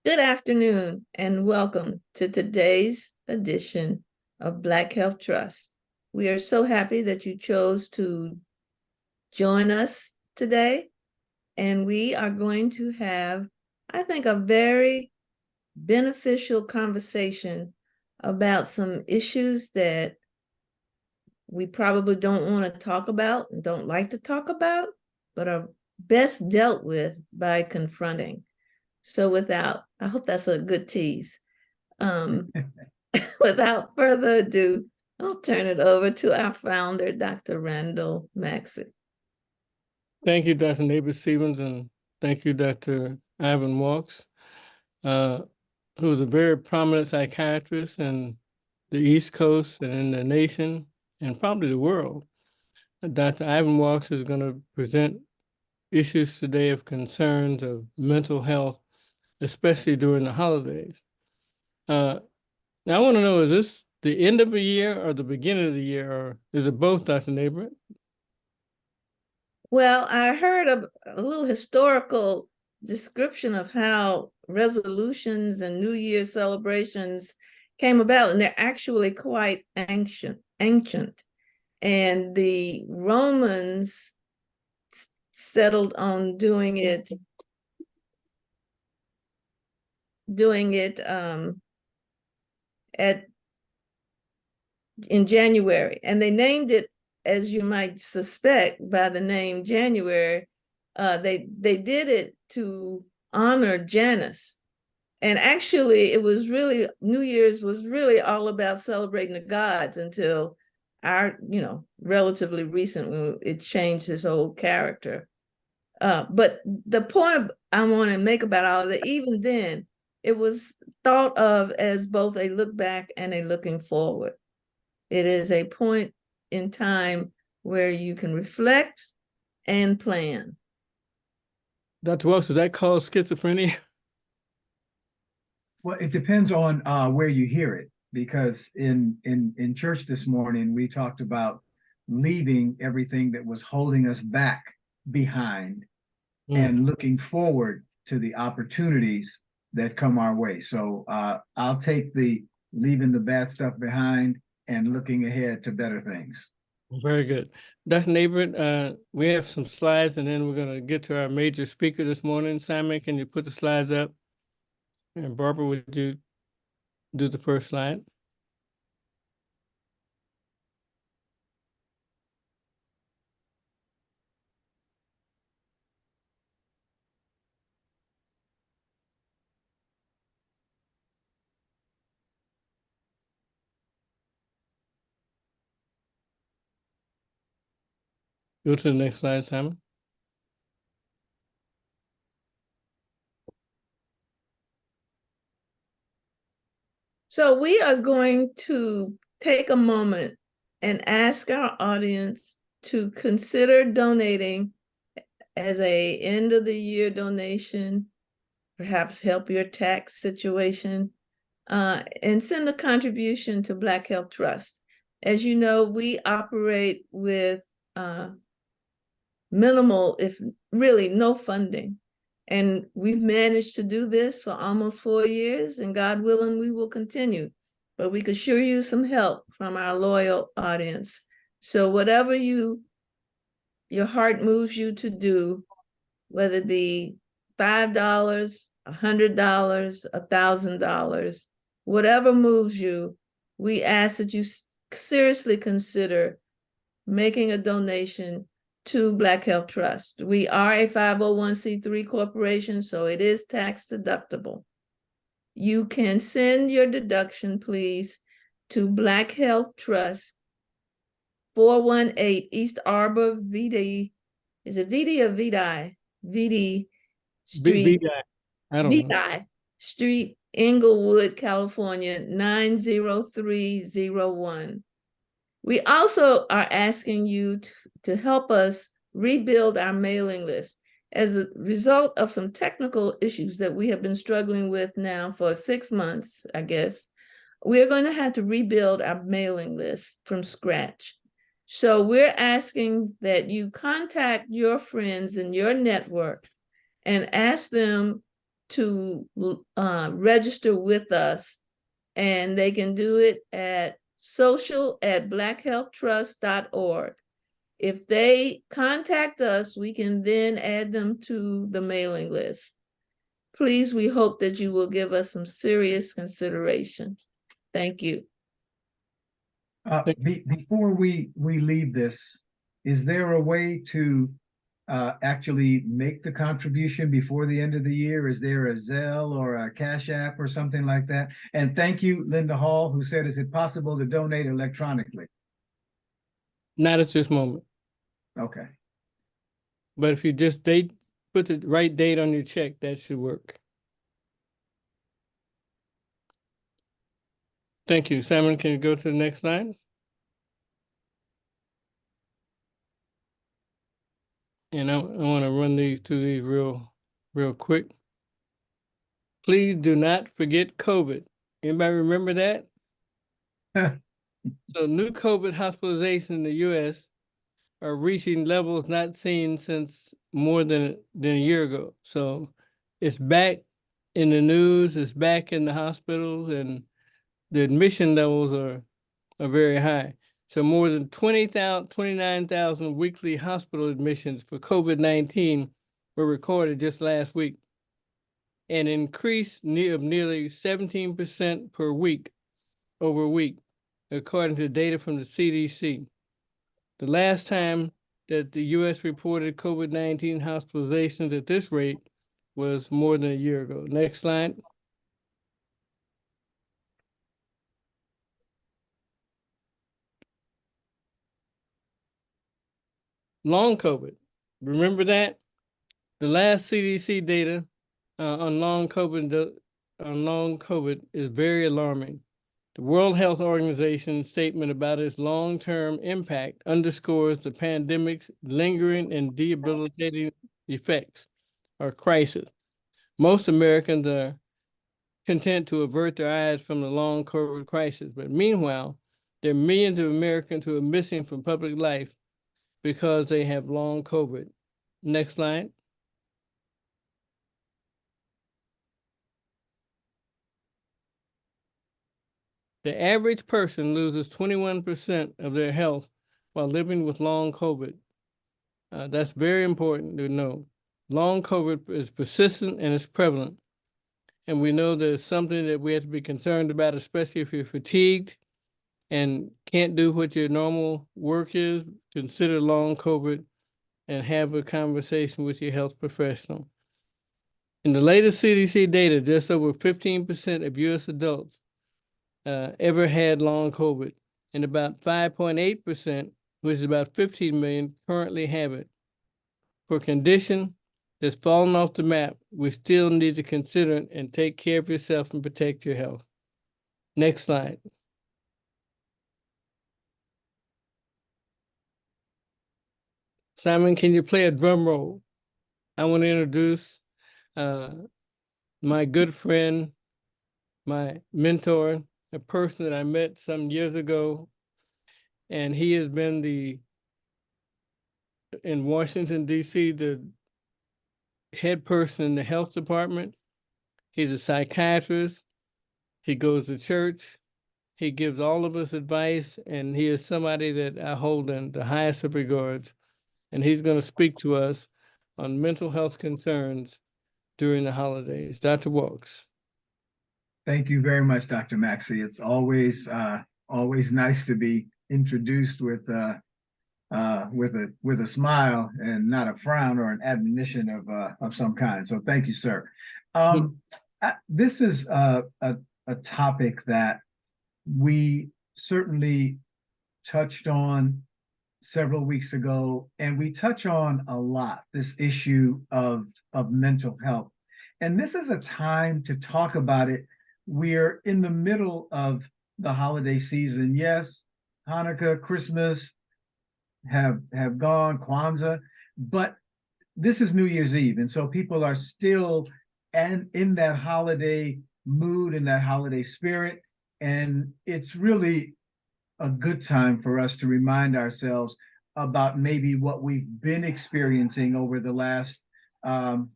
Good afternoon and welcome to today's edition of Black Health Trust. We are so happy that you chose to join us today, and we are going to have, I think, a very beneficial conversation about some issues that we probably don't want to talk about and don't like to talk about, but are best dealt with by confronting. So I hope that's a good tease. Um, without further ado, I'll turn it over to our founder, Dr. Randall Maxey. Thank you, Dr. Nabus-Stephens, and thank you, Dr. Ivan Walks, who is a very prominent psychiatrist in the East Coast and in the nation and probably the world. Dr. Ivan Walks is going to present issues today of concerns of mental health, especially during the holidays. Now, I want to know, is this the end of the year or the beginning of the year, or is it both, Dr. Nabert? Well, I heard a little historical description of how resolutions and New Year's celebrations came about, and they're actually quite ancient. And the Romans settled on doing it in January, and they named it, as you might suspect, by the name January. They did it to honor Janus, and actually, it was really New Year's was really all about celebrating the gods until our, relatively recent when it changed his whole character. But the point I want to make about all of that, even then, it was thought of as both a look back and a looking forward. It is a point in time where you can reflect and plan. Dr. Walks, is that called schizophrenia? Well, it depends on where you hear it, because in church this morning we talked about leaving everything that was holding us back behind and looking forward to the opportunities that come our way. So I'll take the leaving the bad stuff behind and looking ahead to better things. Very good. Dr. Nabert, we have some slides, and then we're going to get to our major speaker this morning. Simon, can you put the slides up? And Barbara, would you do the first slide? Go to the next slide, Simon. So we are going to take a moment and ask our audience to consider donating as a end of the year donation, perhaps help your tax situation, and send a contribution to Black Health Trust. As you know, we operate with minimal, if really no funding. And we've managed to do this for almost 4 years, and God willing, we will continue. But we could sure use some help from our loyal audience. So whatever your heart moves you to do, whether it be $5, $100, $1,000, whatever moves you, we ask that you seriously consider making a donation to Black Health Trust. We are a 501c3 corporation, so it is tax deductible. You can send your deduction, please, to Black Health Trust, 418 East Arbor, VD. Is it VD or VDI? VD Street. VDI Street, Inglewood, California, 90301. We also are asking you to help us rebuild our mailing list. As a result of some technical issues that we have been struggling with now for 6 months, I guess, we're going to have to rebuild our mailing list from scratch. So we're asking that you contact your friends in your network and ask them to register with us, and they can do it at social@blackhealthtrust.org. If they contact us, we can then add them to the mailing list. Please, we hope that you will give us some serious consideration. Thank you. Before we leave this, is there a way to actually make the contribution before the end of the year? Is there a Zelle or a Cash App or something like that? And thank you, Linda Hall, who said, is it possible to donate electronically? Not at this moment, Okay. but if you just put the right date on your check, that should work. Thank you. Simon, can you go to the next slide? And I want to run through these real quick. Please do not forget COVID. Anybody remember that? So new COVID hospitalizations in the U.S. are reaching levels not seen since more than a year ago. So it's back in the news, it's back in the hospitals, and the admission levels are very high. So more than 29,000 weekly hospital admissions for COVID-19 were recorded just last week, an increase of nearly 17% per week over week, according to data from the CDC. The last time that the U.S. reported COVID-19 hospitalizations at this rate was more than a year ago. Next slide. Long COVID. Remember that? The last CDC data on long COVID is very alarming. The World Health Organization's statement about its long-term impact underscores the pandemic's lingering and debilitating effects or crisis. Most Americans are content to avert their eyes from the long COVID crisis, but meanwhile, there are millions of Americans who are missing from public life because they have long COVID. Next slide. The average person loses 21% of their health while living with long COVID. That's very important to know. Long COVID is persistent and it's prevalent. And we know there's something that we have to be concerned about, especially if you're fatigued and can't do what your normal work is. Consider long COVID and have a conversation with your health professional. In the latest CDC data, just over 15% of US adults ever had long COVID, and about 5.8%, which is about 15 million, currently have it. For a condition that's fallen off the map, we still need to consider it and take care of yourself and protect your health. Next slide. Simon, can you play a drum roll? I want to introduce my good friend, my mentor, a person that I met some years ago, and he has been in Washington, D.C., the head person in the health department. He's a psychiatrist. He goes to church. He gives all of us advice, and he is somebody that I hold in the highest of regards. And he's going to speak to us on mental health concerns during the holidays. Dr. Walks. Thank you very much, Dr. Maxey. It's always nice to be introduced with a smile and not a frown or an admonition of some kind. So thank you, sir. This is a topic that we certainly touched on several weeks ago, and we touch on a lot this issue of mental health. And this is a time to talk about it. We're in the middle of the holiday season. Yes, Hanukkah, Christmas have gone, Kwanzaa, but this is New Year's Eve. And so people are still in that holiday mood, in that holiday spirit. And it's really a good time for us to remind ourselves about maybe what we've been experiencing over the last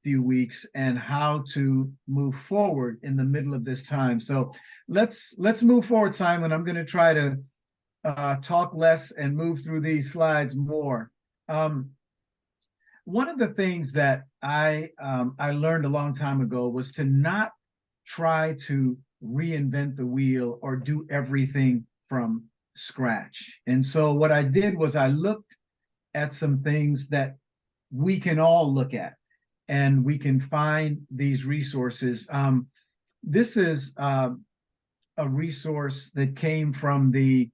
few weeks and how to move forward in the middle of this time. So let's move forward, Simon. I'm going to try to talk less and move through these slides more. One of the things that I learned a long time ago was to not try to reinvent the wheel or do everything from scratch. And so what I did was I looked at some things that we can all look at, and we can find these resources. This is a resource that came from the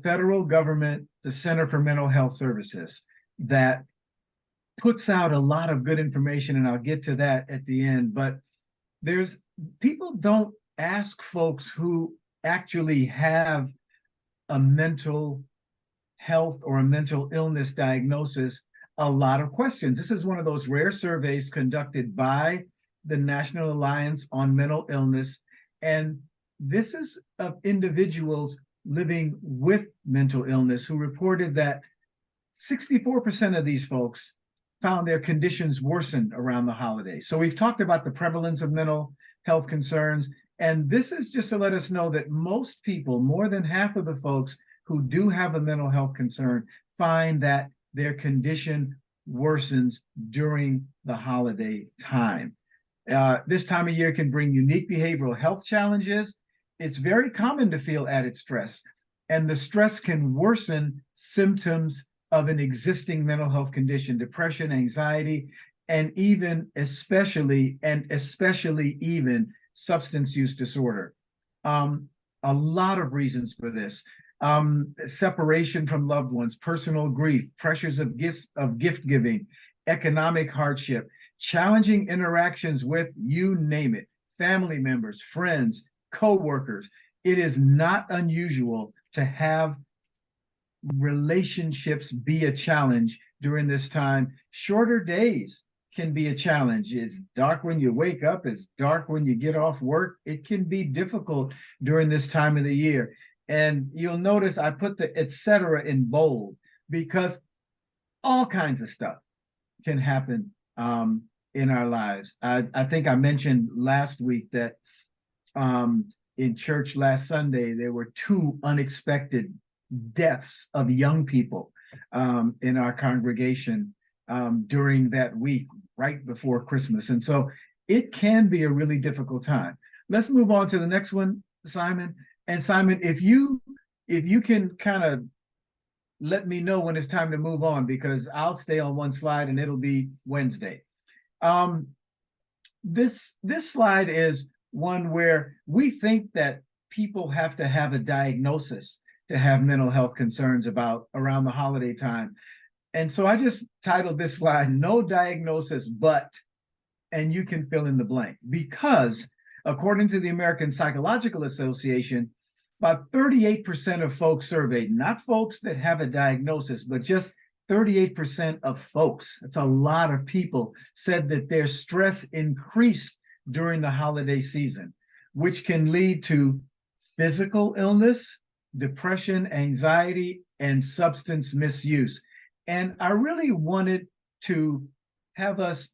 federal government, the Center for Mental Health Services, that puts out a lot of good information, and I'll get to that at the end. But people don't ask folks who actually have a mental health or a mental illness diagnosis a lot of questions. This is one of those rare surveys conducted by the National Alliance on Mental Illness, and this is of individuals living with mental illness who reported that 64% of these folks found their conditions worsened around the holidays. So we've talked about the prevalence of mental health concerns, and this is just to let us know that most people, more than half of the folks who do have a mental health concern, find that their condition worsens during the holiday time. This time of year can bring unique behavioral health challenges. It's very common to feel added stress, and the stress can worsen symptoms of an existing mental health condition, depression, anxiety, and especially even substance use disorder. A lot of reasons for this. Separation from loved ones, personal grief, pressures of gift giving, economic hardship, challenging interactions with, you name it, family members, friends, co-workers. It is not unusual to have relationships be a challenge during this time. Shorter days can be a challenge. It's dark when you wake up, it's dark when you get off work. It can be difficult during this time of the year. And you'll notice I put the etc. in bold, because all kinds of stuff can happen in our lives. I think I mentioned last week that in church last Sunday, there were 2 unexpected deaths of young people in our congregation during that week, right before Christmas. And so it can be a really difficult time. Let's move on to the next one, Simon. And Simon, if you can kind of let me know when it's time to move on, because I'll stay on one slide and it'll be Wednesday. This slide is one where we think that people have to have a diagnosis to have mental health concerns around the holiday time. And so I just titled this slide, "No Diagnosis But," and you can fill in the blank, because according to the American Psychological Association, about 38% of folks surveyed, not folks that have a diagnosis, but just 38% of folks, that's a lot of people, said that their stress increased during the holiday season, which can lead to physical illness, depression, anxiety, and substance misuse. And I really wanted to have us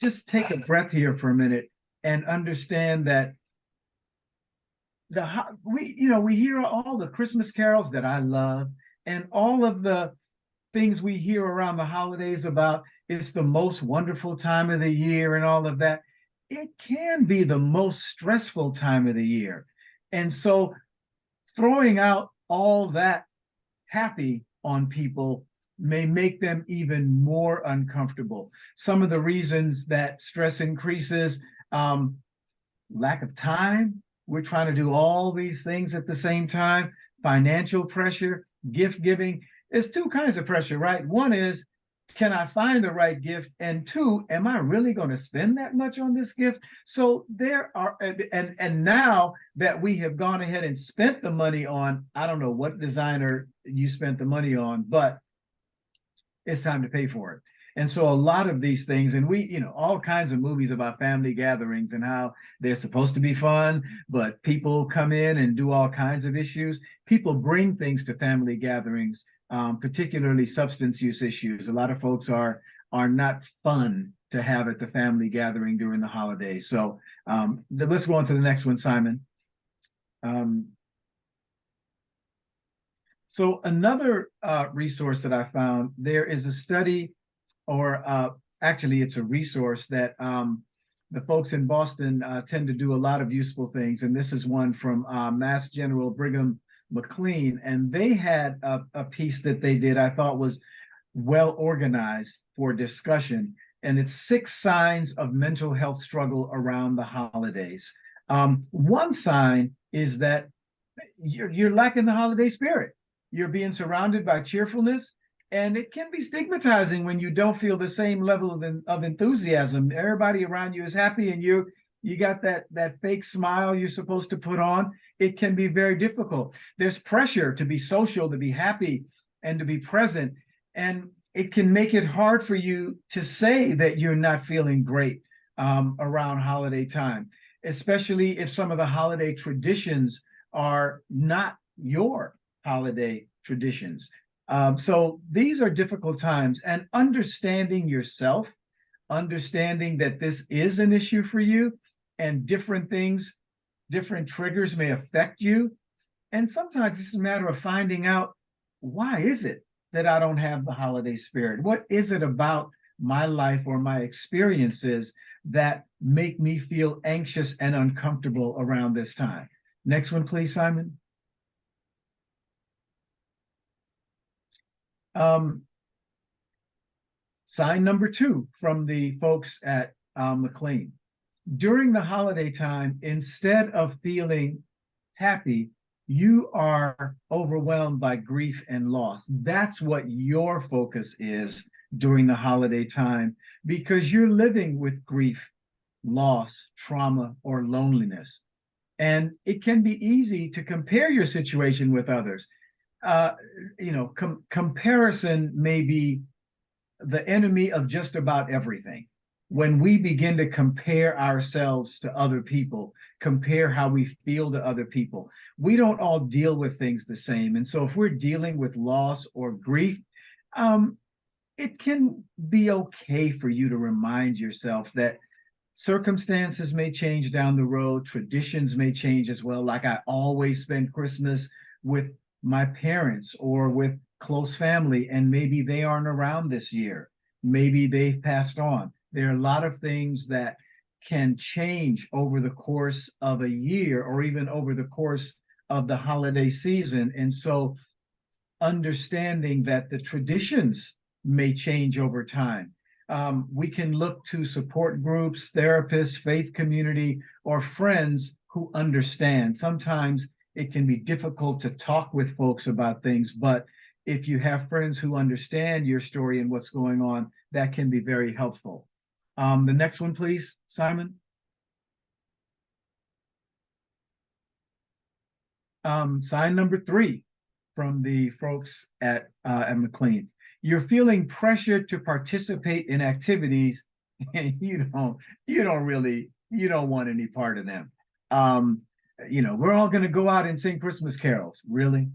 just take a breath here for a minute and understand that we hear all the Christmas carols that I love, and all of the things we hear around the holidays about it's the most wonderful time of the year and all of that. It can be the most stressful time of the year. And so throwing out all that happy on people may make them even more uncomfortable. Some of the reasons that stress increases, lack of time. We're trying to do all these things at the same time. Financial pressure, gift giving. There's 2 kinds of pressure, right? One is, can I find the right gift? And 2, am I really going to spend that much on this gift? So there are, and now that we have gone ahead and spent the money on, I don't know what designer you spent the money on, but it's time to pay for it. And so a lot of these things, and all kinds of movies about family gatherings and how they're supposed to be fun, but people come in and do all kinds of issues. People bring things to family gatherings, particularly substance use issues. A lot of folks are are not fun to have at the family gathering during the holidays. So let's go on to the next one, Simon. So another resource that I found, there is a study, or actually it's a resource that the folks in Boston tend to do a lot of useful things. And this is one from Mass General Brigham McLean. And they had a piece that they did I thought was well organized for discussion. And it's 6 signs of mental health struggle around the holidays. One sign is that you're lacking the holiday spirit. You're being surrounded by cheerfulness, and it can be stigmatizing when you don't feel the same level of enthusiasm. Everybody around you is happy, and you got that fake smile you're supposed to put on. It can be very difficult. There's pressure to be social, to be happy, and to be present, and it can make it hard for you to say that you're not feeling great around holiday time, especially if some of the holiday traditions are not your holiday traditions. So these are difficult times, and understanding yourself, understanding that this is an issue for you, and different things, different triggers may affect you. And sometimes it's a matter of finding out, why is it that I don't have the holiday spirit? What is it about my life or my experiences that make me feel anxious and uncomfortable around this time? Next one, please, Simon. Sign number 2 from the folks at McLean. During the holiday time, instead of feeling happy, you are overwhelmed by grief and loss. That's what your focus is during the holiday time, because you're living with grief, loss, trauma, or loneliness. And it can be easy to compare your situation with others. Comparison may be the enemy of just about everything. When we begin to compare ourselves to other people, compare how we feel to other people, we don't all deal with things the same. And so if we're dealing with loss or grief, it can be okay for you to remind yourself that circumstances may change down the road, traditions may change as well. Like, I always spend Christmas with my parents or with close family, and maybe they aren't around this year. Maybe they've passed on. There are a lot of things that can change over the course of a year, or even over the course of the holiday season. And so understanding that the traditions may change over time. We can look to support groups, therapists, faith community, or friends who understand. Sometimes it can be difficult to talk with folks about things, but if you have friends who understand your story and what's going on, that can be very helpful. The next one, please, Simon. Sign number 3 from the folks at McLean. You're feeling pressure to participate in activities and you don't want any part of them. We're all going to go out and sing Christmas carols. Really?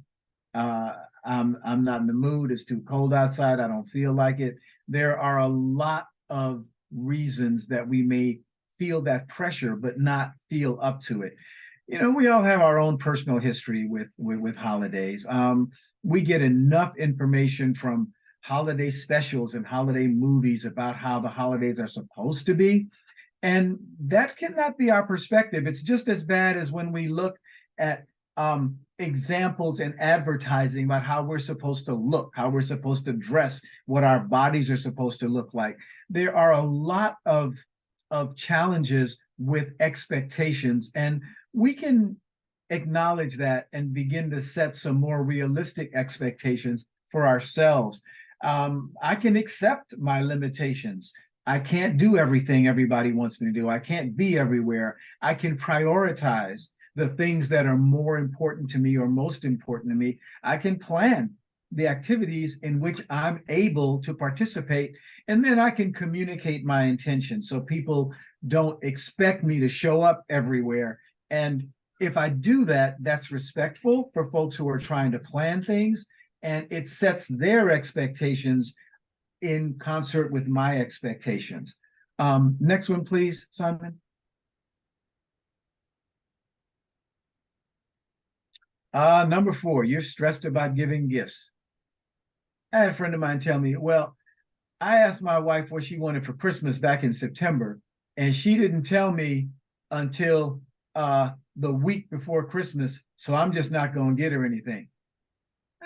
I'm not in the mood. It's too cold outside. I don't feel like it. There are a lot of reasons that we may feel that pressure, but not feel up to it. We all have our own personal history with holidays. We get enough information from holiday specials and holiday movies about how the holidays are supposed to be. And that cannot be our perspective. It's just as bad as when we look at examples in advertising about how we're supposed to look, how we're supposed to dress, what our bodies are supposed to look like. There are a lot of challenges with expectations, and we can acknowledge that and begin to set some more realistic expectations for ourselves. I can accept my limitations. I can't do everything everybody wants me to do. I can't be everywhere. I can prioritize the things that are more important to me or most important to me. I can plan the activities in which I'm able to participate, and then I can communicate my intentions so people don't expect me to show up everywhere. And if I do that, that's respectful for folks who are trying to plan things, and it sets their expectations in concert with my expectations. Next one, please, Simon. Number 4, you're stressed about giving gifts. I had a friend of mine tell me, well, I asked my wife what she wanted for Christmas back in September, and she didn't tell me until the week before Christmas, so I'm just not going to get her anything.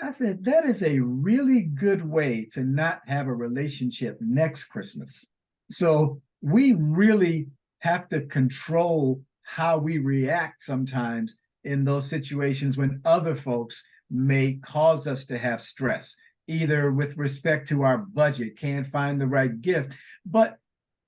I said, that is a really good way to not have a relationship next Christmas. So we really have to control how we react sometimes in those situations when other folks may cause us to have stress, either with respect to our budget, can't find the right gift, but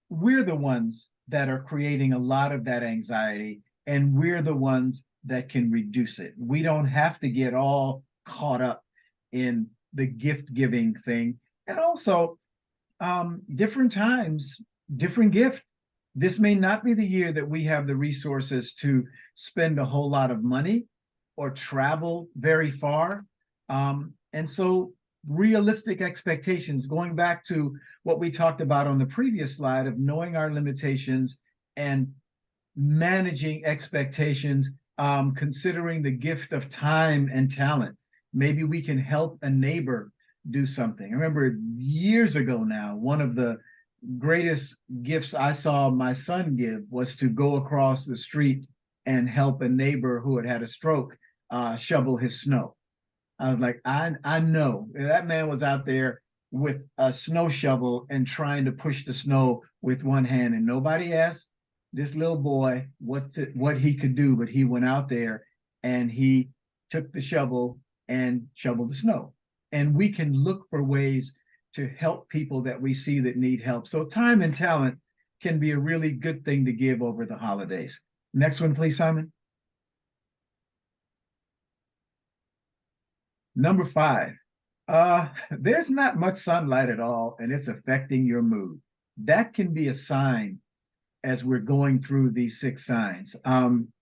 we're the ones that are creating a lot of that anxiety, and we're the ones that can reduce it. We don't have to get all caught up in the gift giving thing. And also, different times, different gift. This may not be the year that we have the resources to spend a whole lot of money or travel very far. And so realistic expectations, going back to what we talked about on the previous slide of knowing our limitations and managing expectations, considering the gift of time and talent. Maybe we can help a neighbor do something. I remember years ago now, one of the greatest gifts I saw my son give was to go across the street and help a neighbor who had had a stroke shovel his snow. I was like, I know that man was out there with a snow shovel and trying to push the snow with one hand, and nobody asked this little boy what he could do, but he went out there and he took the shovel and shoveled the snow. And we can look for ways to help people that we see that need help. So time and talent can be a really good thing to give over the holidays. Next one, please, Simon. Number 5, there's not much sunlight at all, and it's affecting your mood. That can be a sign as we're going through these 6 signs.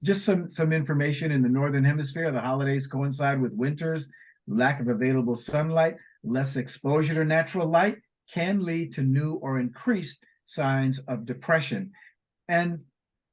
Just some information in the Northern Hemisphere, the holidays coincide with winters, lack of available sunlight, less exposure to natural light can lead to new or increased signs of depression. And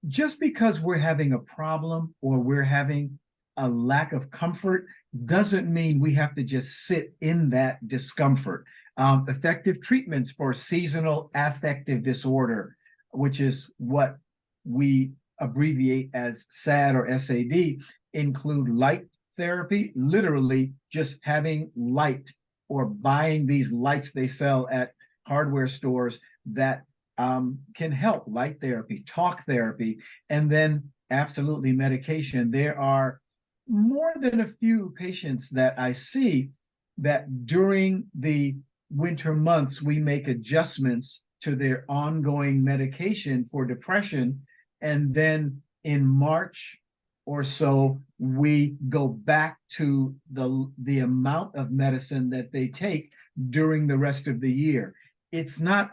just because we're having a problem or we're having a lack of comfort doesn't mean we have to just sit in that discomfort. Effective treatments for seasonal affective disorder, which is what we abbreviate as SAD or SAD, include light therapy, literally just having light or buying these lights they sell at hardware stores that can help, light therapy, talk therapy, and then absolutely medication. There are more than a few patients that I see that during the winter months, we make adjustments to their ongoing medication for depression. And then in March or so, we go back to the amount of medicine that they take during the rest of the year. It's not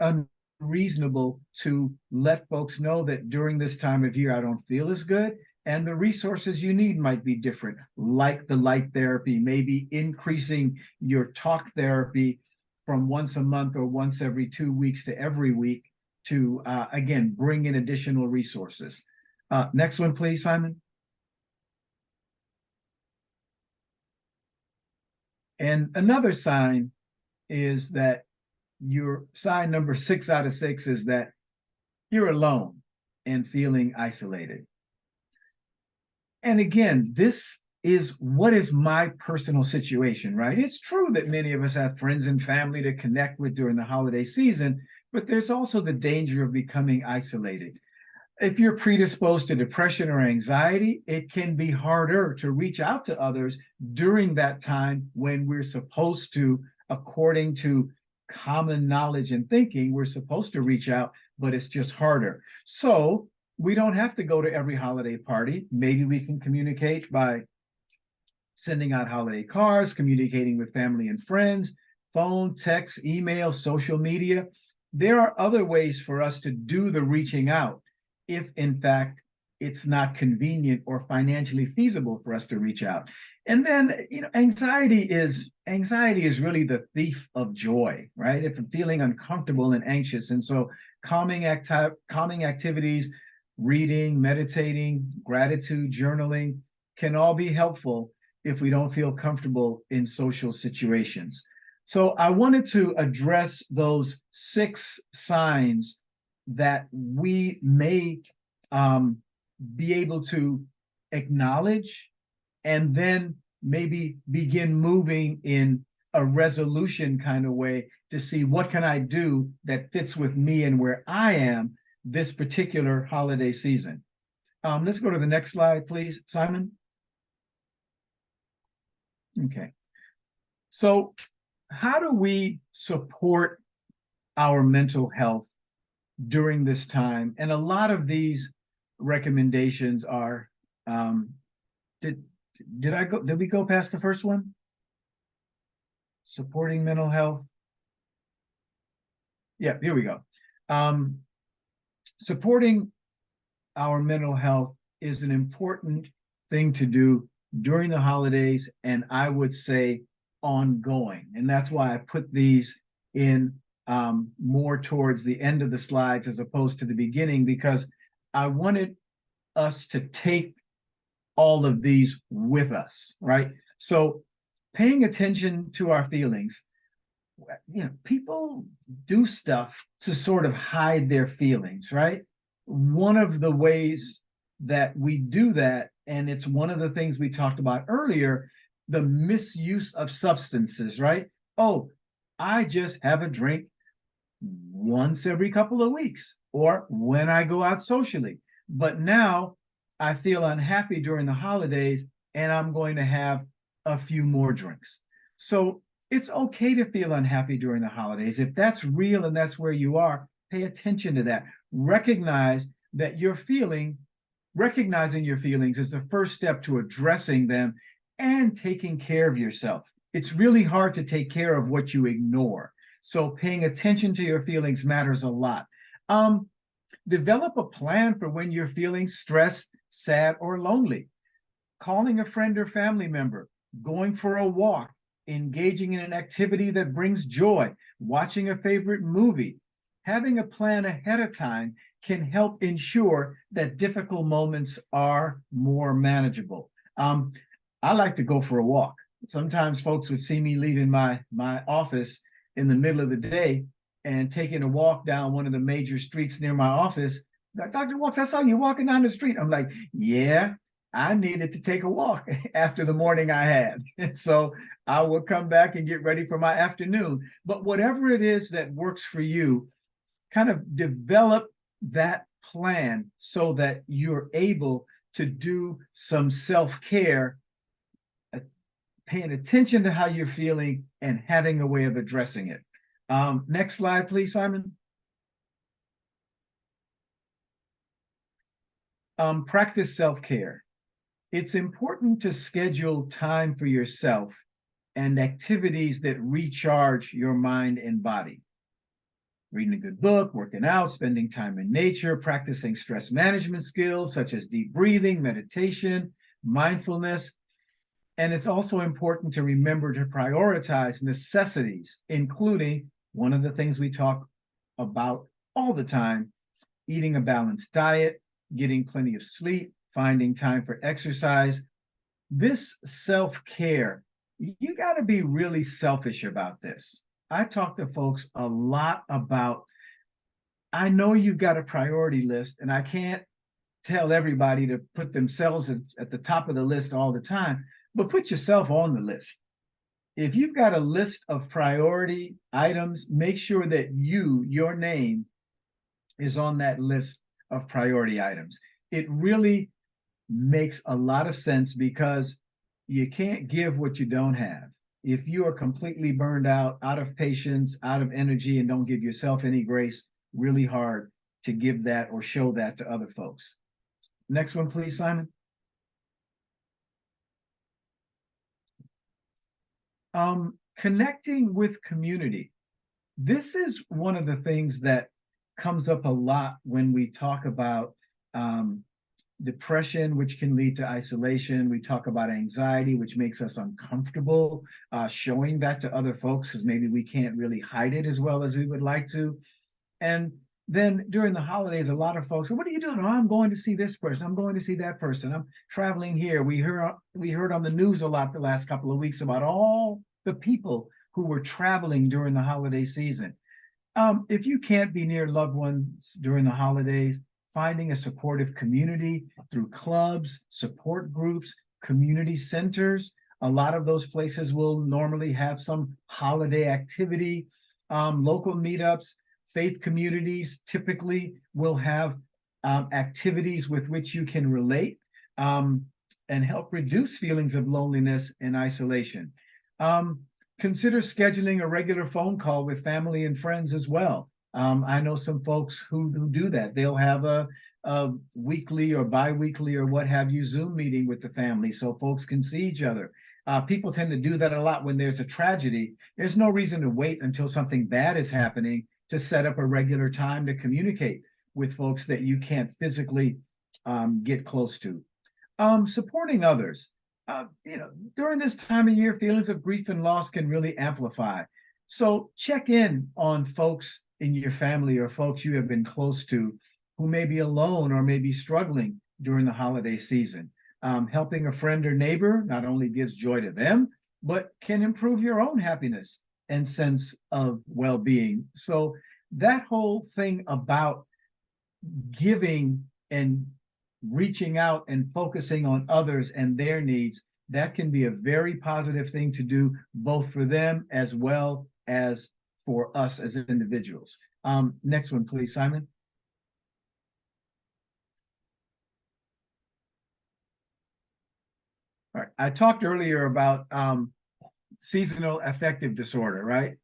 unreasonable to let folks know that during this time of year, I don't feel as good. And the resources you need might be different, like the light therapy, maybe increasing your talk therapy from once a month or once every 2 weeks to every week to, again, bring in additional resources. Next one, please, Simon. And another sign is that your sign number 6 out of 6 is that you're alone and feeling isolated. And again, this is what is my personal situation, right? It's true that many of us have friends and family to connect with during the holiday season, but there's also the danger of becoming isolated. If you're predisposed to depression or anxiety, it can be harder to reach out to others during that time when we're supposed to, according to common knowledge and thinking, we're supposed to reach out, but it's just harder. So we don't have to go to every holiday party. Maybe we can communicate by sending out holiday cards, communicating with family and friends, phone, text, email, social media. There are other ways for us to do the reaching out if, in fact, it's not convenient or financially feasible for us to reach out. And then, anxiety is really the thief of joy, right? If I'm feeling uncomfortable and anxious, and so calming activities, reading, meditating, gratitude, journaling can all be helpful if we don't feel comfortable in social situations. So I wanted to address those 6 signs that we may be able to acknowledge and then maybe begin moving in a resolution kind of way to see what can I do that fits with me and where I am this particular holiday season. Let's go to the next slide, please, Simon. Okay. So how do we support our mental health during this time? And a lot of these recommendations are, did we go past the first one? Supporting mental health. Yeah, here we go. Supporting our mental health is an important thing to do during the holidays, and I would say ongoing. And that's why I put these in more towards the end of the slides as opposed to the beginning, because I wanted us to take all of these with us, right? So paying attention to our feelings, people do stuff to sort of hide their feelings, right? One of the ways that we do that, and it's one of the things we talked about earlier, the misuse of substances, right? Oh, I just have a drink once every couple of weeks or when I go out socially. But now I feel unhappy during the holidays and I'm going to have a few more drinks. So it's okay to feel unhappy during the holidays. If that's real and that's where you are, pay attention to that. Recognize that recognizing your feelings is the first step to addressing them and taking care of yourself. It's really hard to take care of what you ignore. So paying attention to your feelings matters a lot. Develop a plan for when you're feeling stressed, sad, or lonely. Calling a friend or family member, going for a walk, engaging in an activity that brings joy, watching a favorite movie. Having a plan ahead of time can help ensure that difficult moments are more manageable. I like to go for a walk. Sometimes folks would see me leaving my office in the middle of the day and taking a walk down one of the major streets near my office. Dr. Walks, I saw you walking down the street. I'm like, yeah, I needed to take a walk after the morning I had. So I will come back and get ready for my afternoon. But whatever it is that works for you, kind of develop that plan so that you're able to do some self-care, paying attention to how you're feeling and having a way of addressing it. Next slide, please, Simon. Practice self-care. It's important to schedule time for yourself and activities that recharge your mind and body. Reading a good book, working out, spending time in nature, practicing stress management skills such as deep breathing, meditation, mindfulness. And it's also important to remember to prioritize necessities, including one of the things we talk about all the time, eating a balanced diet, getting plenty of sleep, finding time for exercise. This self-care, you got to be really selfish about this. I talk to folks a lot about, I know you've got a priority list, and I can't tell everybody to put themselves at the top of the list all the time, but put yourself on the list. If you've got a list of priority items, make sure that your name is on that list of priority items. It really makes a lot of sense because you can't give what you don't have. If you are completely burned out of patience, out of energy, and don't give yourself any grace, really hard to give that or show that to other folks. Next one, please, Simon. Connecting with community. This is one of the things that comes up a lot when we talk about depression, which can lead to isolation. We talk about anxiety, which makes us uncomfortable showing that to other folks because maybe we can't really hide it as well as we would like to. And then during the holidays, a lot of folks, what are you doing? Oh, I'm going to see this person. I'm going to see that person. I'm traveling here. We heard on the news a lot the last couple of weeks about all the people who were traveling during the holiday season. If you can't be near loved ones during the holidays, finding a supportive community through clubs, support groups, community centers. A lot of those places will normally have some holiday activity, local meetups. Faith communities typically will have activities with which you can relate and help reduce feelings of loneliness and isolation. Consider scheduling a regular phone call with family and friends as well. I know some folks who do that. They'll have a weekly or bi-weekly or what have you Zoom meeting with the family so folks can see each other. People tend to do that a lot when there's a tragedy. There's no reason to wait until something bad is happening to set up a regular time to communicate with folks that you can't physically get close to. Supporting others. During this time of year, feelings of grief and loss can really amplify. So check in on folks in your family or folks you have been close to who may be alone or may be struggling during the holiday season. Helping a friend or neighbor not only gives joy to them, but can improve your own happiness and sense of well-being. So that whole thing about giving and reaching out and focusing on others and their needs, that can be a very positive thing to do, both for them as well as for us as individuals. Next one, please, Simon. All right, I talked earlier about seasonal affective disorder, right?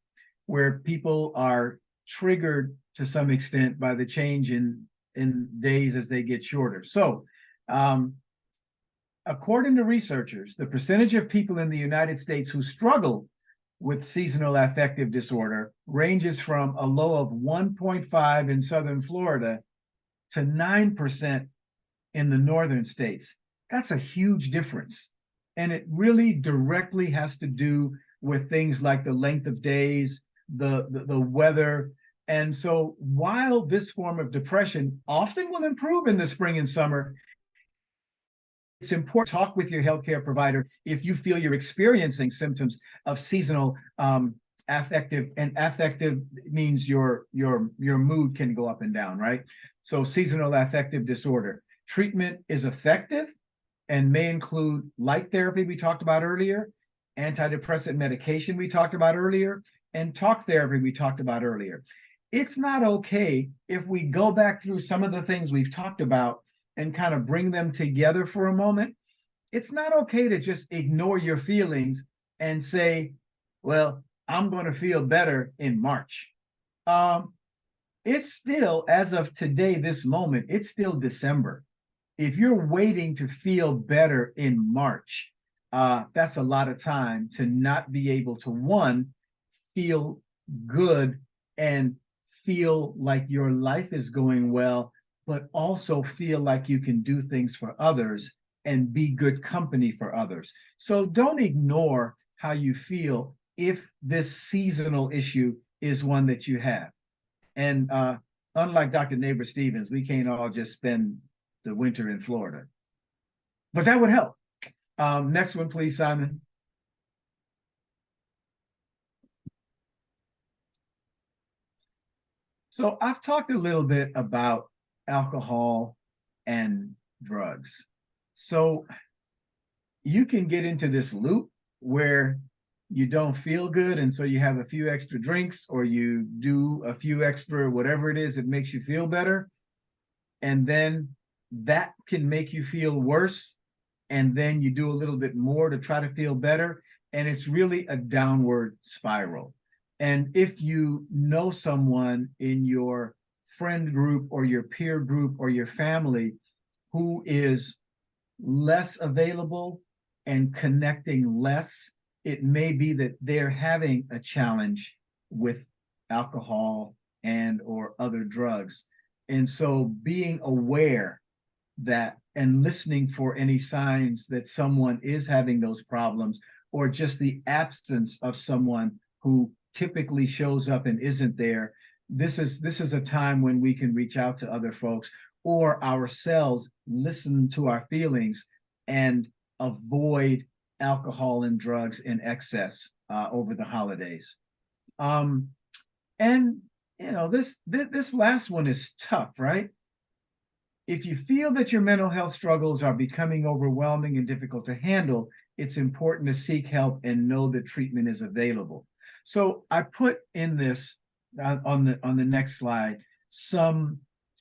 Where people are triggered to some extent by the change in days as they get shorter. So according to researchers, the percentage of people in the United States who struggle with seasonal affective disorder ranges from a low of 1.5 in southern Florida to 9% in the northern states. That's a huge difference. And it really directly has to do with things like the length of days, the weather. And so while this form of depression often will improve in the spring and summer, it's important to talk with your healthcare provider if you feel you're experiencing symptoms of seasonal affective, and affective means your mood can go up and down, right? So seasonal affective disorder. Treatment is effective and may include light therapy we talked about earlier, antidepressant medication we talked about earlier, and talk therapy we talked about earlier. It's not okay if we go back through some of the things we've talked about and kind of bring them together for a moment. It's not okay to just ignore your feelings and say, well, I'm going to feel better in March. It's still, as of today, this moment, it's still December. If you're waiting to feel better in March, that's a lot of time to not be able to, one, feel good and feel like your life is going well, but also feel like you can do things for others and be good company for others. So don't ignore how you feel if this seasonal issue is one that you have. And unlike Dr. Neighbor Stevens, we can't all just spend the winter in Florida, but that would help. Next one, please, Simon. So I've talked a little bit about alcohol and drugs. So you can get into this loop where you don't feel good, and so you have a few extra drinks, or you do a few extra whatever it is that makes you feel better, and then that can make you feel worse, and then you do a little bit more to try to feel better, and it's really a downward spiral. And if you know someone in your friend group or your peer group or your family who is less available and connecting less, it may be that they're having a challenge with alcohol and or other drugs. And so being aware that and listening for any signs that someone is having those problems, or just the absence of someone who typically shows up and isn't there. This is a time when we can reach out to other folks or ourselves, listen to our feelings, and avoid alcohol and drugs in excess over the holidays. And you know, this last one is tough, right? If you feel that your mental health struggles are becoming overwhelming and difficult to handle, it's important to seek help and know that treatment is available. So I put in this on the next slide some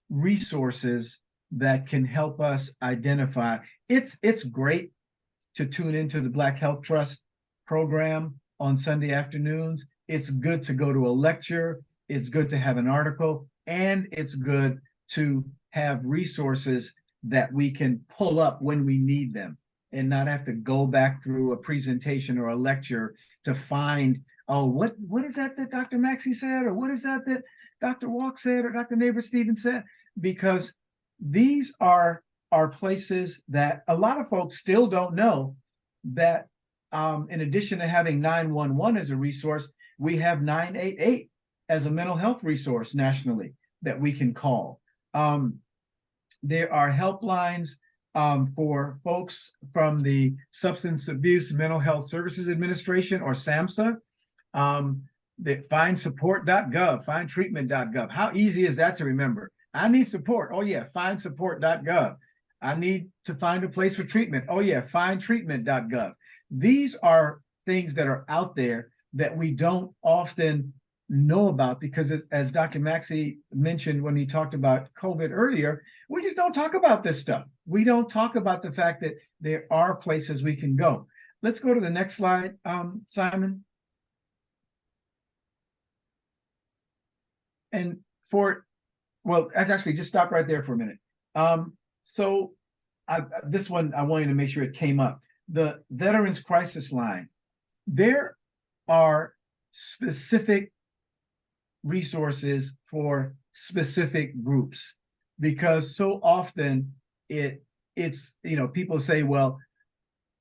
resources that can help us identify. It's great to tune into the Black Health Trust program on Sunday afternoons. It's good to go to a lecture. It's good to have an article, and it's good to have resources that we can pull up when we need them and not have to go back through a presentation or a lecture to find, oh, what is that Dr. Maxey said, or what is that Dr. Walk said, or Dr. Neighbor-Stevens said? Because these are places that a lot of folks still don't know that in addition to having 911 as a resource, we have 988 as a mental health resource nationally that we can call. There are helplines for folks from the Substance Abuse Mental Health Services Administration, or SAMHSA, that findsupport.gov, findtreatment.gov. How easy is that to remember? I need support. Oh yeah, findsupport.gov. I need to find a place for treatment. Oh yeah, findtreatment.gov. These are things that are out there that we don't often know about, because as Dr. Maxey mentioned when he talked about COVID earlier, we just don't talk about this stuff. We don't talk about the fact that there are places we can go. Let's go to the next slide, Simon. And well, actually, just stop right there for a minute. So this one, I wanted to make sure it came up. The Veterans Crisis Line. There are specific resources for specific groups, because so often it's people say, well,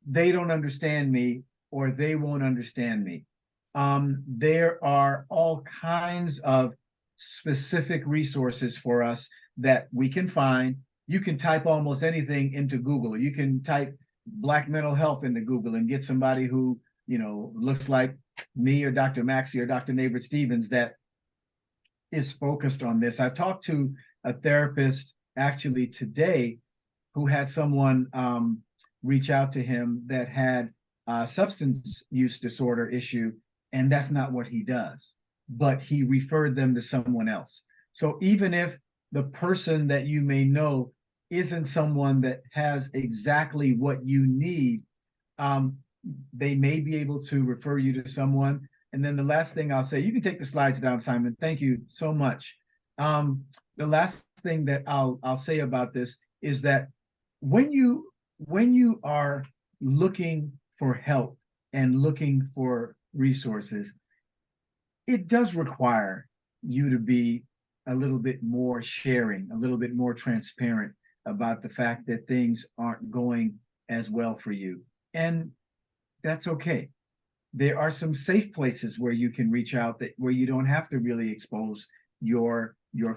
they don't understand me, or they won't understand me. There are all kinds of specific resources for us that we can find. You can type almost anything into Google. You can type Black mental health into Google and get somebody who looks like me or Dr. Maxey or Dr. Neighbor-Stevens that is focused on this. I talked to a therapist actually today who had someone reach out to him that had a substance use disorder issue, and that's not what he does, but he referred them to someone else. So even if the person that you may know isn't someone that has exactly what you need, they may be able to refer you to someone. And then the last thing I'll say, you can take the slides down, Simon. Thank you so much. The last thing that I'll say about this is that when you are looking for help and looking for resources, it does require you to be a little bit more sharing, a little bit more transparent about the fact that things aren't going as well for you. And that's okay. There are some safe places where you can reach out, where you don't have to really expose your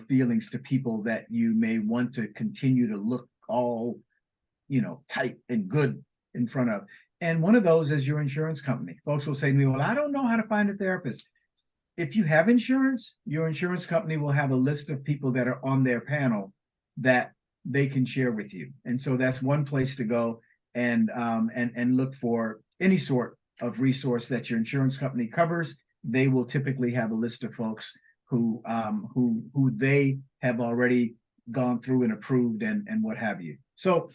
feelings to people that you may want to continue to look all tight and good in front of. And one of those is your insurance company. Folks will say to me, well, I don't know how to find a therapist. If you have insurance, your insurance company will have a list of people that are on their panel that they can share with you. And so that's one place to go and look for any sort of resource that your insurance company covers. They will typically have a list of folks who they have already gone through and approved and what have you. So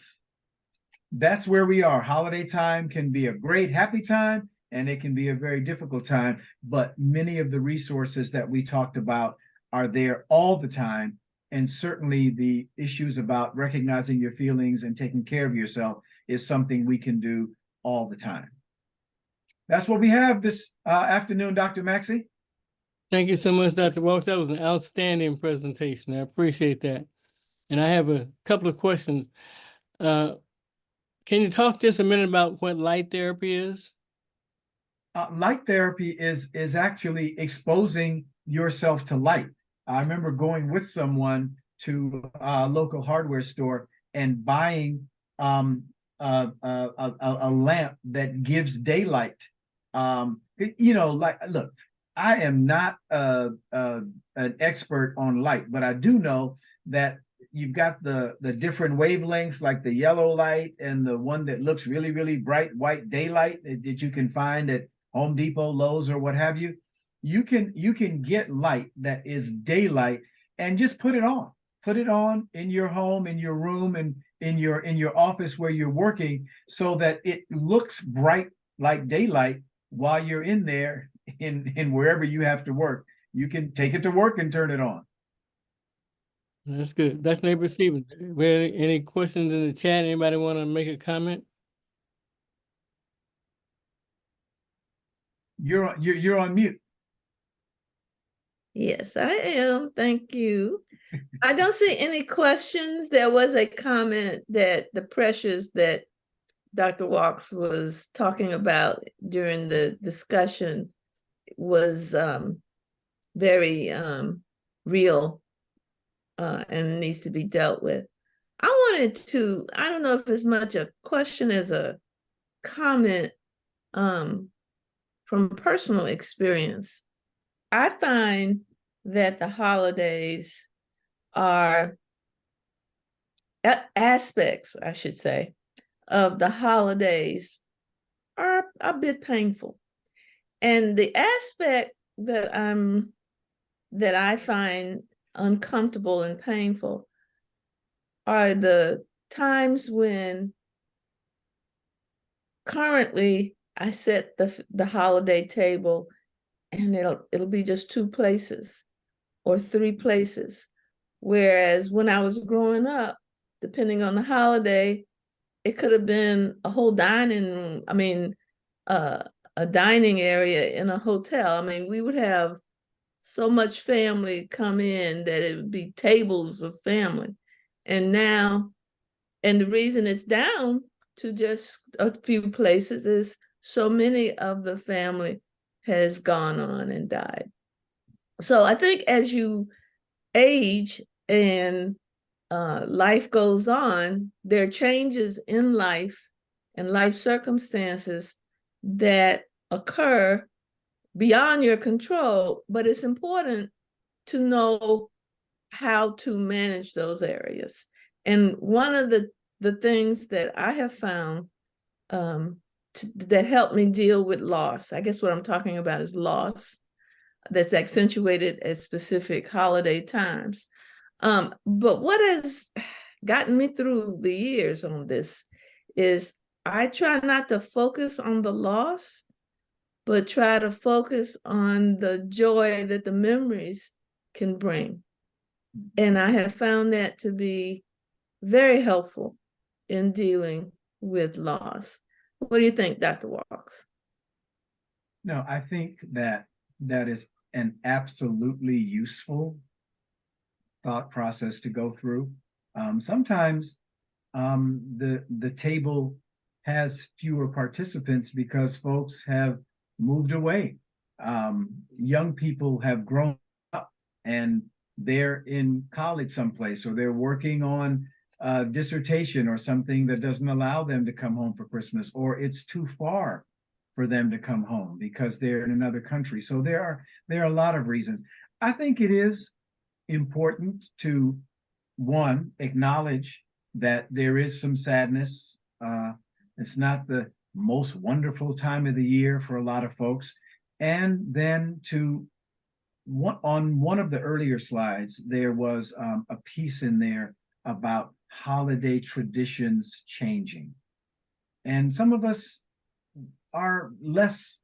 that's where we are. Holiday time can be a great happy time, and it can be a very difficult time, but many of the resources that we talked about are there all the time. And certainly the issues about recognizing your feelings and taking care of yourself is something we can do all the time. That's what we have this afternoon, Dr. Maxey. Thank you so much, Dr. Walks. That was an outstanding presentation. I appreciate that. And I have a couple of questions. Can you talk just a minute about what light therapy is? Light therapy is actually exposing yourself to light. I remember going with someone to a local hardware store and buying a lamp that gives daylight. Like, look, I am not an expert on light, but I do know that you've got the different wavelengths, like the yellow light and the one that looks really, really bright white daylight that you can find at Home Depot, Lowe's, or what have you. You can get light that is daylight and just put it on. Put it on in your home, in your room, and in your office where you're working, so that it looks bright like daylight while you're in there in wherever you have to work. You can take it to work and turn it on. That's good. That's Neighbor Stevens. Any questions in the chat? Anybody want to make a comment? You're on mute. Yes, I am. Thank you. I don't see any questions. There was a comment that the pressures that Dr. Walks was talking about during the discussion was very real and needs to be dealt with. I don't know if it's much a question as a comment from personal experience. I find that the holidays are aspects, I should say, of the holidays are a bit painful. And the aspect that I find uncomfortable and painful are the times when currently I set the holiday table and it'll be just 2 places or 3 places. Whereas when I was growing up, depending on the holiday, it could have been a whole dining room. I mean, a dining area in a hotel. I mean, we would have so much family come in that it would be tables of family. And now, and the reason it's down to just a few places is so many of the family has gone on and died. So I think as you age and life goes on, there are changes in life and life circumstances that occur beyond your control, but it's important to know how to manage those areas. And one of the things that I have found that helped me deal with loss, I guess what I'm talking about is loss that's accentuated at specific holiday times. But what has gotten me through the years on this is I try not to focus on the loss, but try to focus on the joy that the memories can bring. And I have found that to be very helpful in dealing with loss. What do you think, Dr. Walks? No, I think that is an absolutely useful thought process to go through. Sometimes the table has fewer participants because folks have moved away. Young people have grown up and they're in college someplace, or they're working on a dissertation or something that doesn't allow them to come home for Christmas, or it's too far for them to come home because they're in another country. So there are a lot of reasons. I think it is important to, one, acknowledge that there is some sadness. It's not the most wonderful time of the year for a lot of folks. And then on one of the earlier slides, there was a piece in there about holiday traditions changing. And some of us are less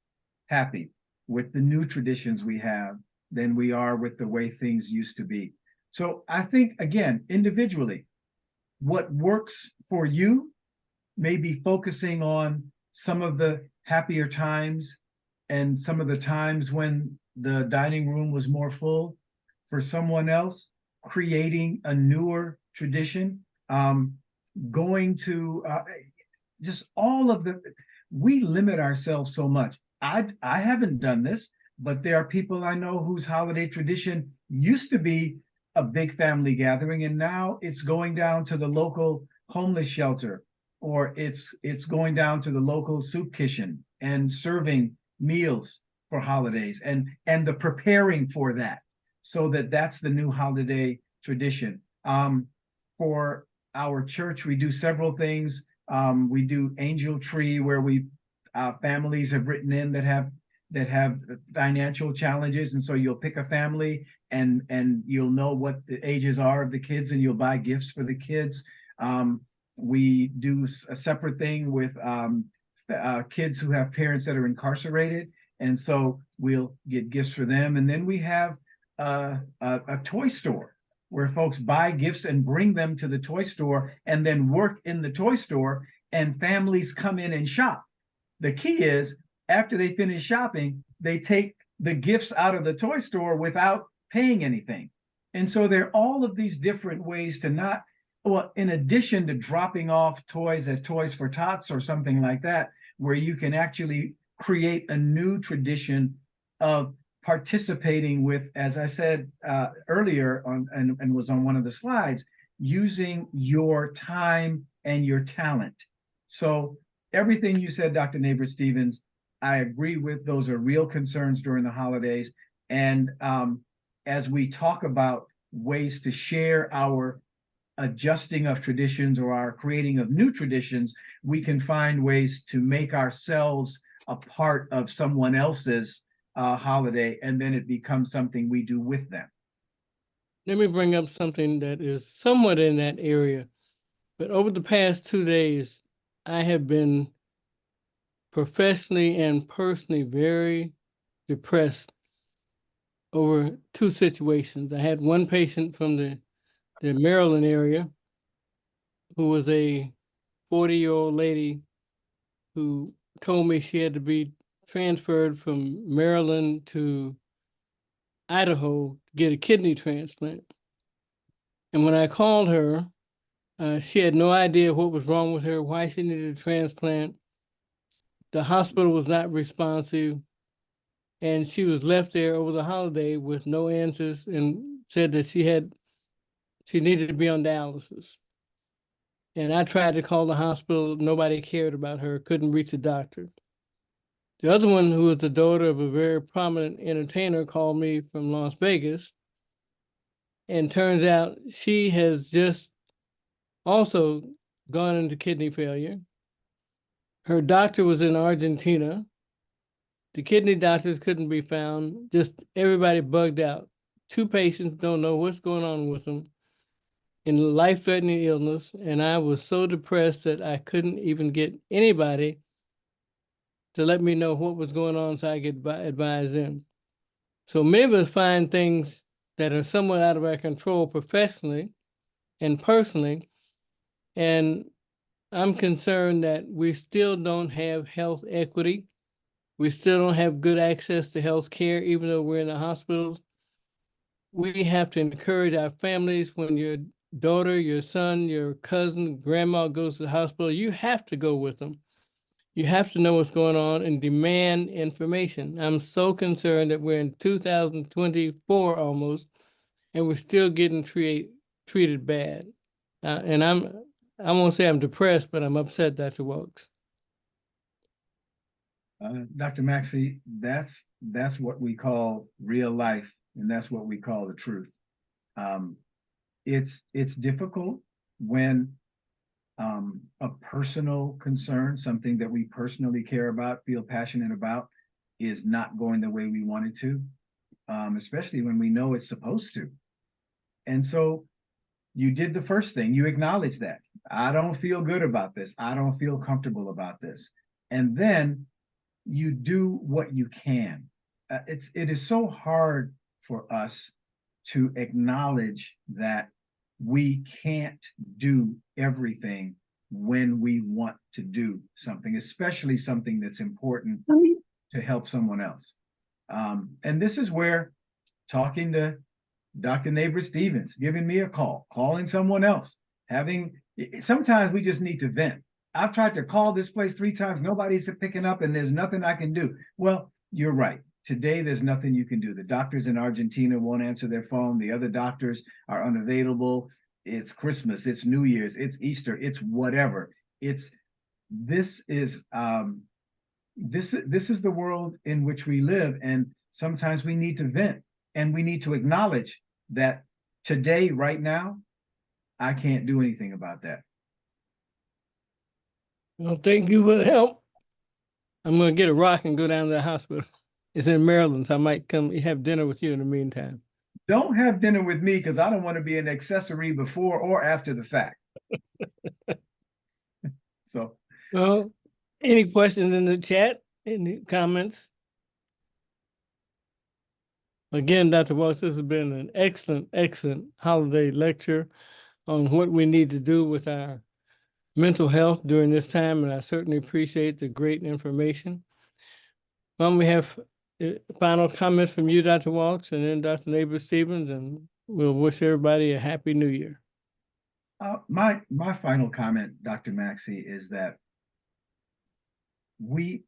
happy with the new traditions we have than we are with the way things used to be. So I think, again, individually, what works for you may be focusing on some of the happier times and some of the times when the dining room was more full. For someone else, creating a newer tradition. going to just all of we limit ourselves so much. I haven't done this, but there are people I know whose holiday tradition used to be a big family gathering, and now it's going down to the local homeless shelter, or it's going down to the local soup kitchen and serving meals for holidays, and the preparing for that, so that's the new holiday tradition. For our church, we do several things. We do Angel Tree, where families have written in that have financial challenges, and so you'll pick a family and you'll know what the ages are of the kids, and you'll buy gifts for the kids. We do a separate thing with kids who have parents that are incarcerated, and so we'll get gifts for them. And then we have a toy store where folks buy gifts and bring them to the toy store and then work in the toy store, and families come in and shop. The key is, after they finish shopping, they take the gifts out of the toy store without paying anything. And so there are all of these different ways to not, well, in addition to dropping off toys at Toys for Tots or something like that, where you can actually create a new tradition of participating with, as I said earlier and was on one of the slides, using your time and your talent. So everything you said, Dr. Nabors-Stevens, I agree with. Those are real concerns during the holidays. And as we talk about ways to share our adjusting of traditions or our creating of new traditions, we can find ways to make ourselves a part of someone else's holiday, and then it becomes something we do with them. Let me bring up something that is somewhat in that area. But over the past 2 days, I have been professionally and personally very depressed over 2 situations. I had one patient from the Maryland area who was a 40-year-old lady who told me she had to be transferred from Maryland to Idaho to get a kidney transplant. And when I called her, she had no idea what was wrong with her, why she needed a transplant. The hospital was not responsive, and she was left there over the holiday with no answers, and said that she needed to be on dialysis. And I tried to call the hospital. Nobody cared about her, couldn't reach a doctor. The other one, who was the daughter of a very prominent entertainer, called me from Las Vegas. And turns out she has just also gone into kidney failure. Her doctor was in Argentina. The kidney doctors couldn't be found. Just everybody bugged out. 2 patients, don't know what's going on with them, in life-threatening illness. And I was so depressed that I couldn't even get anybody to let me know what was going on so I could advise them. So many of us find things that are somewhat out of our control professionally and personally. And I'm concerned that we still don't have health equity. We still don't have good access to health care, even though we're in the hospitals. We have to encourage our families. When your daughter, your son, your cousin, grandma goes to the hospital, you have to go with them. You have to know what's going on and demand information. I'm so concerned that we're in 2024 almost, and we're still getting treated bad. And I won't say I'm depressed, but I'm upset, Dr. Wilkes. Dr. Maxey, that's what we call real life, and that's what we call the truth. It's difficult when a personal concern, something that we personally care about, feel passionate about, is not going the way we want it to, especially when we know it's supposed to. And so you did the first thing, you acknowledge that. I don't feel good about this. I don't feel comfortable about this. And then you do what you can. It is so hard for us to acknowledge that we can't do everything when we want to do something, especially something that's important to help someone else. And this is where talking to Dr. Nabors-Stevens, giving me a call, calling someone else, having sometimes we just need to vent. I've tried to call this place 3 times. Nobody's picking up and there's nothing I can do. Well, you're right. Today, there's nothing you can do. The doctors in Argentina won't answer their phone. The other doctors are unavailable. It's Christmas, it's New Year's, it's Easter, it's whatever. This is the world in which we live, and sometimes we need to vent and we need to acknowledge that today, right now, I can't do anything about that. Well, thank you for the help. I'm gonna get a rock and go down to the hospital. It's in Maryland, so I might come have dinner with you in the meantime. Don't have dinner with me because I don't want to be an accessory before or after the fact. So, well, any questions in the chat? Any comments? Again, Dr. Walsh, this has been an excellent, excellent holiday lecture on what we need to do with our mental health during this time, and I certainly appreciate the great information. We have final comments from you, Dr. Walsh, and then Dr. Nabus-Stephens, and we'll wish everybody a happy New Year. my final comment, Dr. Maxey, is that we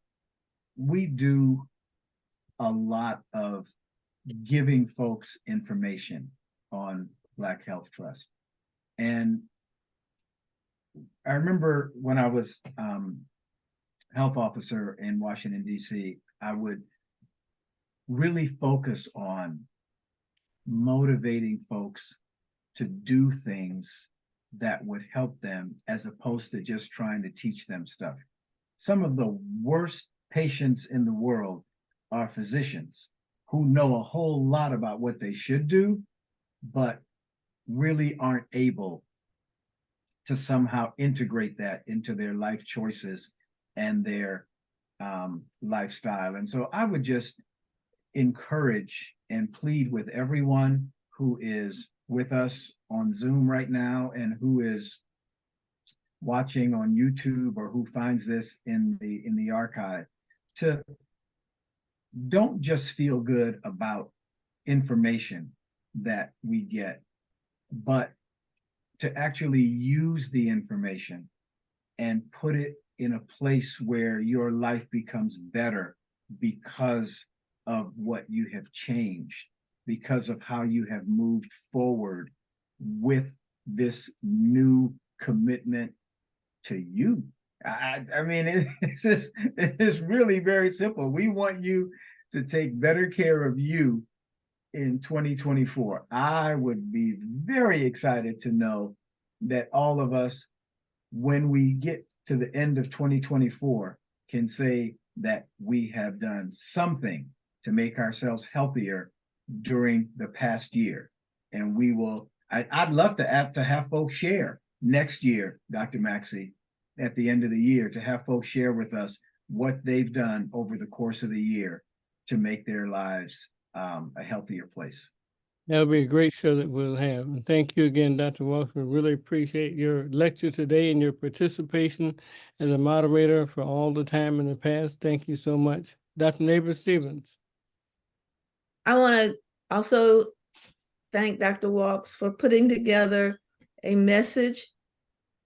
do a lot of giving folks information on Black Health Trust. And I remember when I was health officer in Washington, D.C., I would really focus on motivating folks to do things that would help them as opposed to just trying to teach them stuff. Some of the worst patients in the world are physicians who know a whole lot about what they should do, but really aren't able to somehow integrate that into their life choices and their lifestyle. And so I would just encourage and plead with everyone who is with us on Zoom right now and who is watching on YouTube or who finds this in the archive to don't just feel good about information that we get, but to actually use the information and put it in a place where your life becomes better because of what you have changed, because of how you have moved forward with this new commitment to you. I mean, it's really very simple. We want you to take better care of you in 2024. I would be very excited to know that all of us, when we get to the end of 2024, can say that we have done something to make ourselves healthier during the past year. And we will, I'd love to have folks share next year, Dr. Maxey, at the end of the year, to have folks share with us what they've done over the course of the year to make their lives a healthier place. That'll be a great show that we'll have. And thank you again, Dr. Walsh. We really appreciate your lecture today and your participation as a moderator for all the time in the past. Thank you so much. Dr. Nabus-Stephens. I want to also thank Dr. Walsh for putting together a message,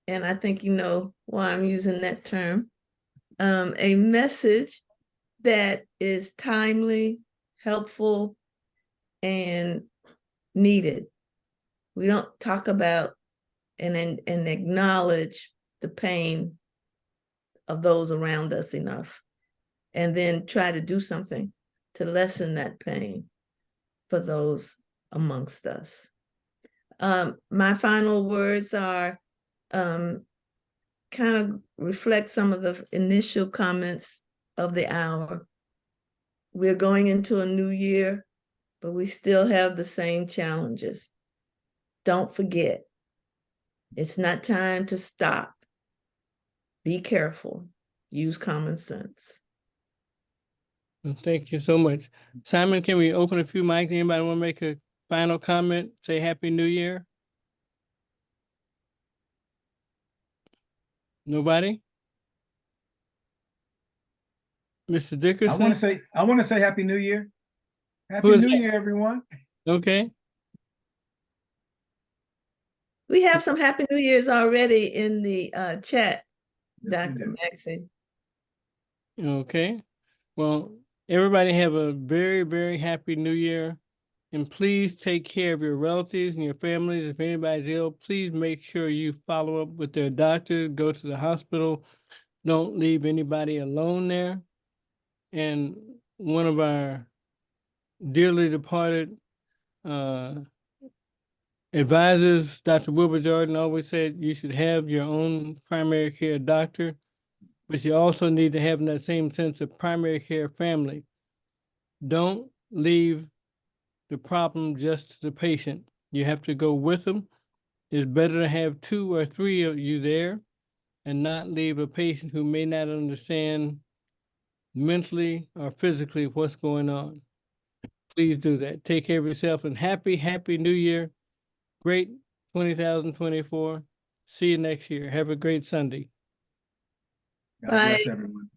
and I think you know why I'm using that term, a message that is timely, helpful, and needed. We don't talk about and acknowledge the pain of those around us enough, and then try to do something to lessen that pain for those amongst us. My final words are kind of reflect some of the initial comments of the hour. We're going into a new year, but we still have the same challenges. Don't forget, it's not time to stop. Be careful. Use common sense. Well, thank you so much. Simon, can we open a few mics? Anybody want to make a final comment? Say Happy New Year? Nobody? Mr. Dickerson? I want to say Happy New Year. Happy New Year, everyone. Okay. We have some Happy New Year's already in the chat, Yes, we Dr. do. Maxey. Okay. Well, everybody have a very, very happy new year. And please take care of your relatives and your families. If anybody's ill, please make sure you follow up with their doctor, go to the hospital. Don't leave anybody alone there. And one of our dearly departed advisors, Dr. Wilbur Jordan, always said you should have your own primary care doctor, but you also need to have that same sense of primary care family. Don't leave the problem just to the patient. You have to go with them. It's better to have 2 or 3 of you there and not leave a patient who may not understand mentally or physically what's going on. Please do that. Take care of yourself and happy New Year. Great 2024. See you next year. Have a great Sunday. God Bye. bless everyone.